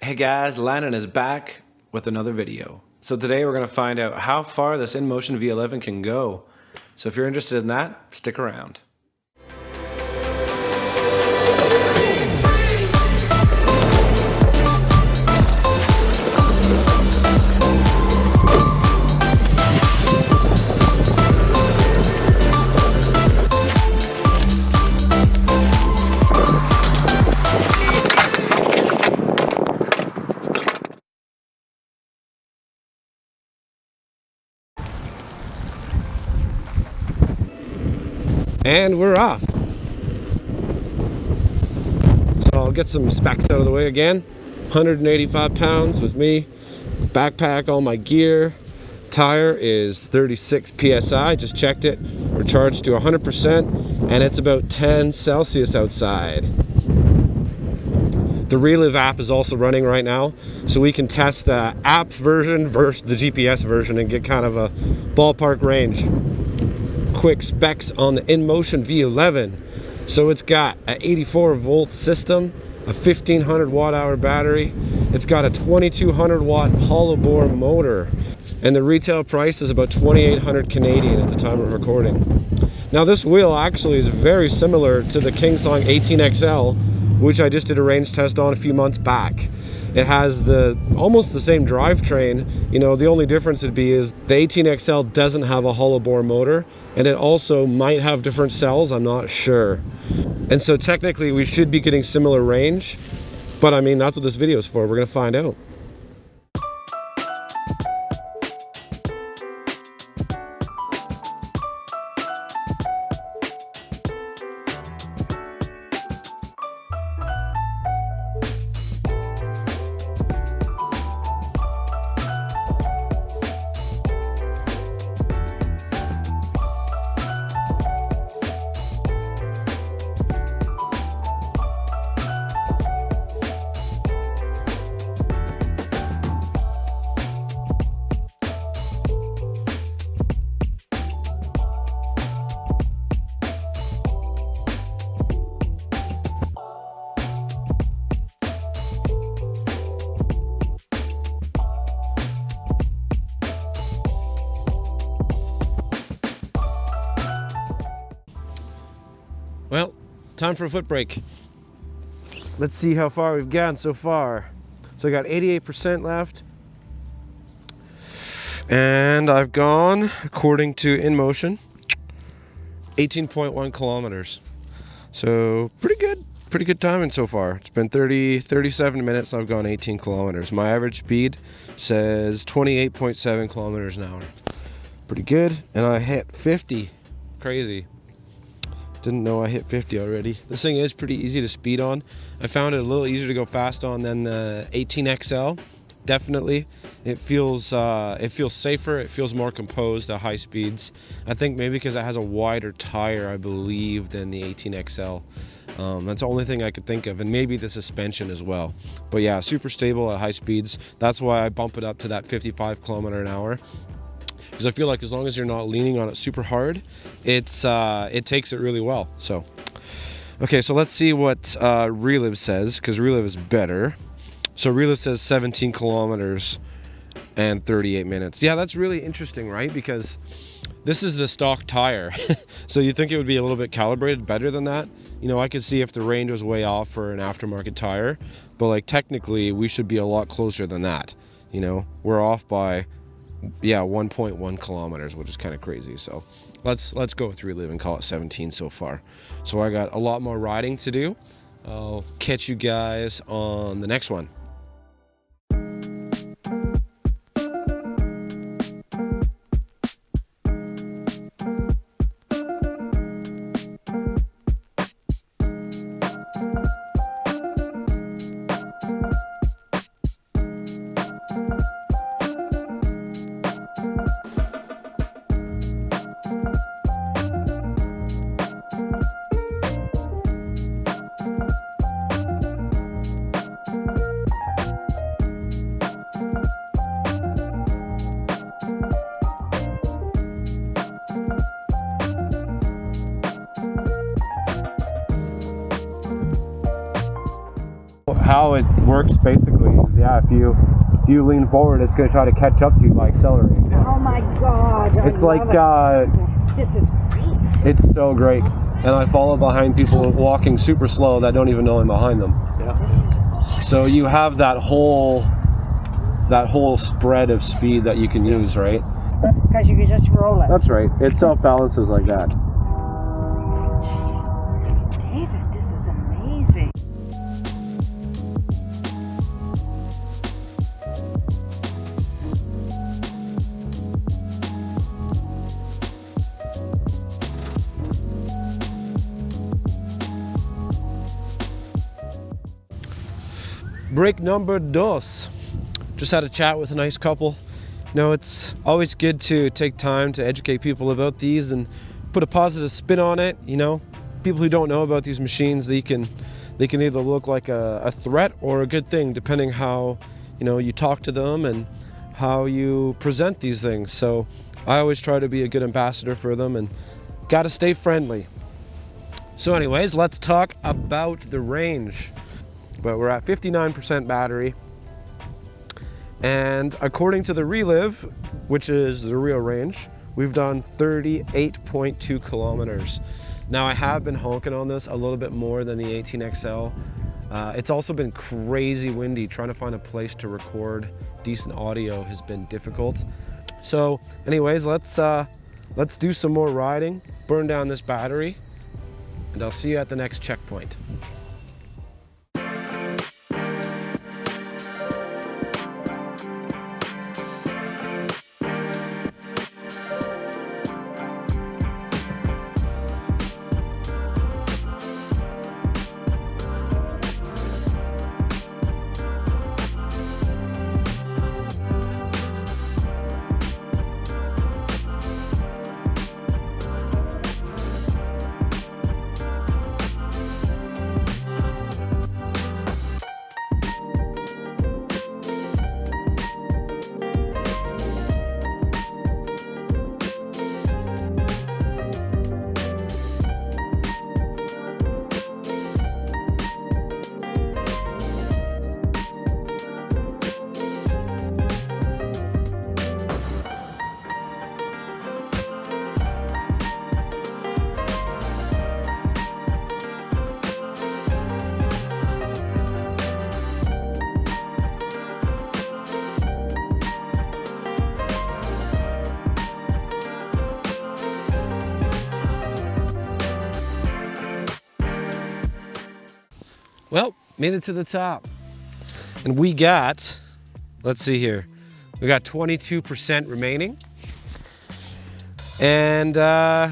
Hey guys, Landon is back with another video. So today we're going to find out how far this InMotion V11 can go. So if you're interested in that, stick around. And we're off. So I'll get some specs out of the way again. 185 pounds with me. Backpack, all my gear. Tire is 36 PSI, just checked it. We're charged to 100% and it's about 10 Celsius outside. The Relive app is also running right now, so we can test the app version versus the GPS version and get kind of a ballpark range. Quick specs on the InMotion V11. So it's got an 84 volt system, a 1500 watt hour battery. It's got a 2200 watt hollow bore motor, and the retail price is about 2,800 Canadian at the time of recording. Now this wheel actually is very similar to the Kingsong 18XL, which I just did a range test on a few months back. It has almost the same drivetrain. You know, the only difference would be is the 18XL doesn't have a hollow bore motor, and it also might have different cells, I'm not sure. And so technically we should be getting similar range, but I mean, that's what this video is for. We're gonna find out. Well, time for a foot brake. Let's see how far we've gone so far. So I got 88% left. And I've gone, according to InMotion, 18.1 kilometers. So pretty good timing so far. It's been 37 minutes, I've gone 18 kilometers. My average speed says 28.7 kilometers an hour. Pretty good, and I hit 50. Crazy. Didn't know I hit 50 already. This thing is pretty easy to speed on. I found it a little easier to go fast on than the 18XL. Definitely. It feels safer. It feels more composed at high speeds. I think maybe because it has a wider tire, I believe, than the 18XL. That's the only thing I could think of, and maybe the suspension as well. But yeah, super stable at high speeds. That's why I bump it up to that 55 kilometer an hour. Because I feel like as long as you're not leaning on it super hard, it takes it really well. So, okay, so let's see what Relive says, because Relive is better. So Relive says 17 kilometers and 38 minutes. Yeah, that's really interesting, right? Because this is the stock tire. So you think it would be a little bit calibrated better than that? You know, I could see if the range was way off for an aftermarket tire, but like technically we should be a lot closer than that. You know, we're off by 1.1 kilometers, which is kind of crazy. So let's go with Relive and call it 17 so far. So I got a lot more riding to do. I'll catch you guys on the next one. how it works basically is, yeah, if you lean forward, it's going to try to catch up to you by accelerating. Oh my God! It's like this is great. it's so great. And I follow behind people walking super slow that don't even know I'm behind them. Yeah. This is awesome. So you have that whole spread of speed that you can use, right? Because you can just roll it. That's right. It self-balances like that. Jeez. David, this is amazing. Break number dos. Just had a chat with a nice couple. You know, it's always good to take time to educate people about these and put a positive spin on it. You know, people who don't know about these machines, they can either look like a threat or a good thing, depending how, you know, you talk to them and how you present these things. So I always try to be a good ambassador for them and gotta stay friendly. So anyways, let's talk about the range. But we're at 59% battery. And according to the Relive, which is the real range, we've done 38.2 kilometers. Now I have been honking on this a little bit more than the 18XL. It's also been crazy windy. Trying to find a place to record decent audio has been difficult. So anyways, let's do some more riding, burn down this battery, and I'll see you at the next checkpoint. Well, made it to the top. And we got, let's see here, we got 22% remaining. And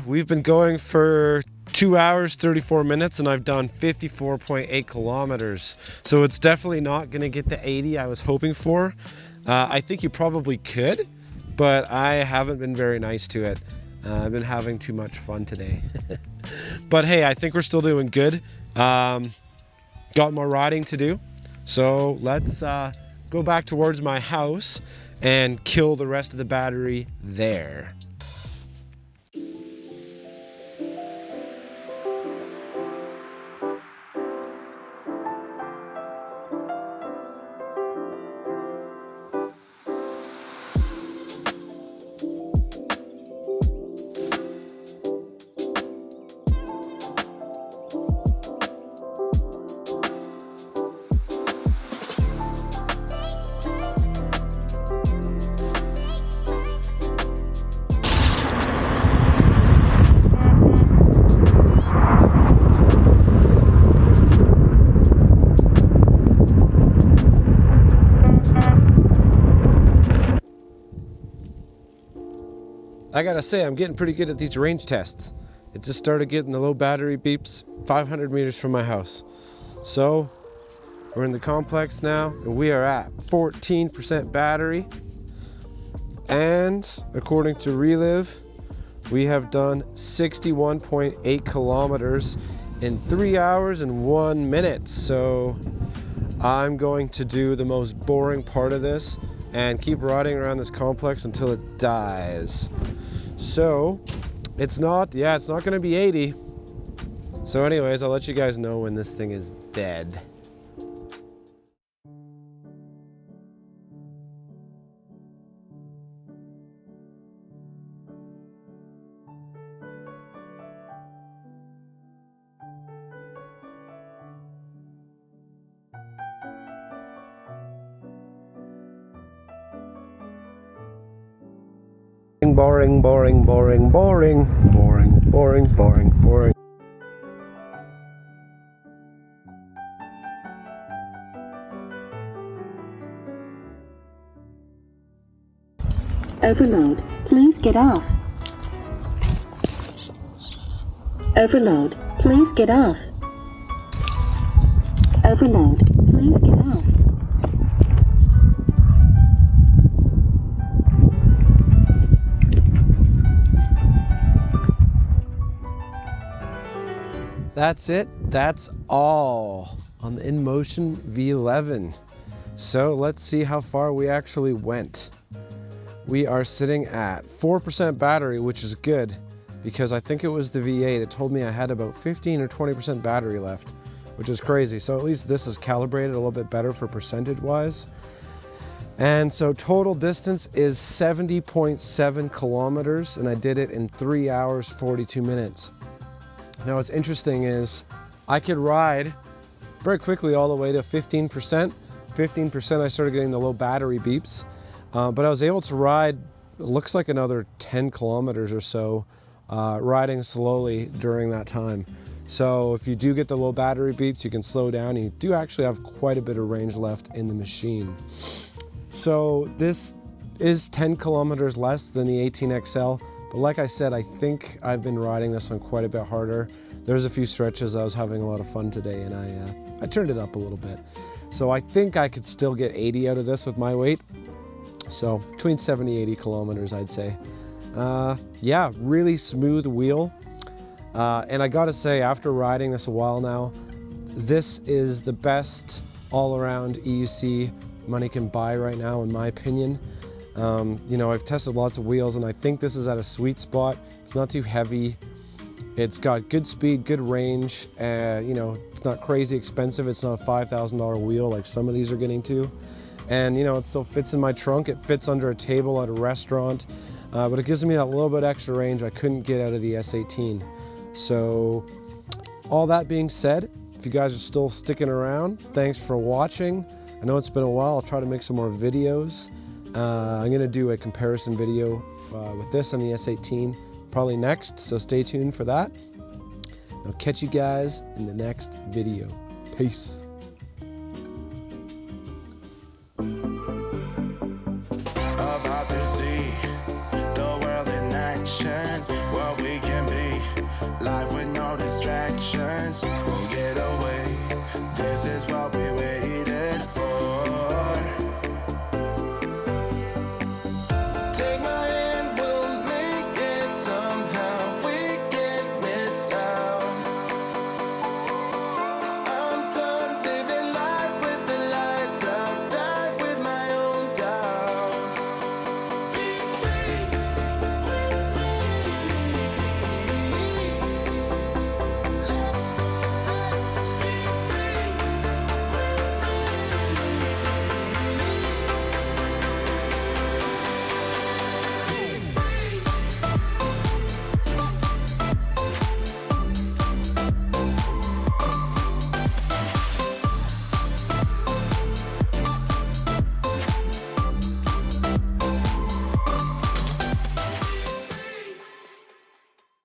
we've been going for 2 hours, 34 minutes, and I've done 54.8 kilometers. So it's definitely not gonna get the 80 I was hoping for. I think you probably could, but I haven't been very nice to it. I've been having too much fun today. But hey, I think we're still doing good. Got more riding to do. So let's go back towards my house and kill the rest of the battery there. I gotta say, I'm getting pretty good at these range tests. It just started getting the low battery beeps 500 meters from my house. So we're in the complex now, and we are at 14% battery. And according to Relive, we have done 61.8 kilometers in 3 hours and 1 minute. So I'm going to do the most boring part of this and keep riding around this complex until it dies. So it's not gonna be 80. So anyways, I'll let you guys know when this thing is dead. boring, boring, boring, boring, boring, boring, boring, boring, boring. Overload, please get off. Overload, please get off. Overload, please get off. That's it. That's all on the InMotion V11. So let's see how far we actually went. We are sitting at 4% battery, which is good because I think it was the V8. It told me I had about 15 or 20% battery left, which is crazy. So at least this is calibrated a little bit better for percentage wise. And so total distance is 70.7 kilometers, and I did it in 3 hours, 42 minutes. Now what's interesting is I could ride very quickly all the way to 15%. 15% I started getting the low battery beeps, but I was able to ride, it looks like another 10 kilometers or so, riding slowly during that time. So if you do get the low battery beeps, you can slow down, and you do actually have quite a bit of range left in the machine. So this is 10 kilometers less than the 18XL, but like I said, I think I've been riding this one quite a bit harder. There's a few stretches I was having a lot of fun today, and I turned it up a little bit. So I think I could still get 80 out of this with my weight. So between 70 and 80 kilometers, I'd say. Yeah, really smooth wheel. And I gotta say, after riding this a while now, this is the best all-around EUC money can buy right now, in my opinion. You know, I've tested lots of wheels, and I think this is at a sweet spot. It's not too heavy. It's got good speed, good range. You know, it's not crazy expensive. It's not a $5,000 wheel like some of these are getting to. And you know, it still fits in my trunk. It fits under a table at a restaurant, but it gives me that little bit extra range I couldn't get out of the S18. So all that being said, if you guys are still sticking around, thanks for watching. I know it's been a while. I'll try to make some more videos. I'm gonna do a comparison video with this and the S18 probably next, so stay tuned for that. I'll catch you guys in the next video. Peace. About to see the world in action, what we can be, life with no distractions, we'll get away, this is what we will.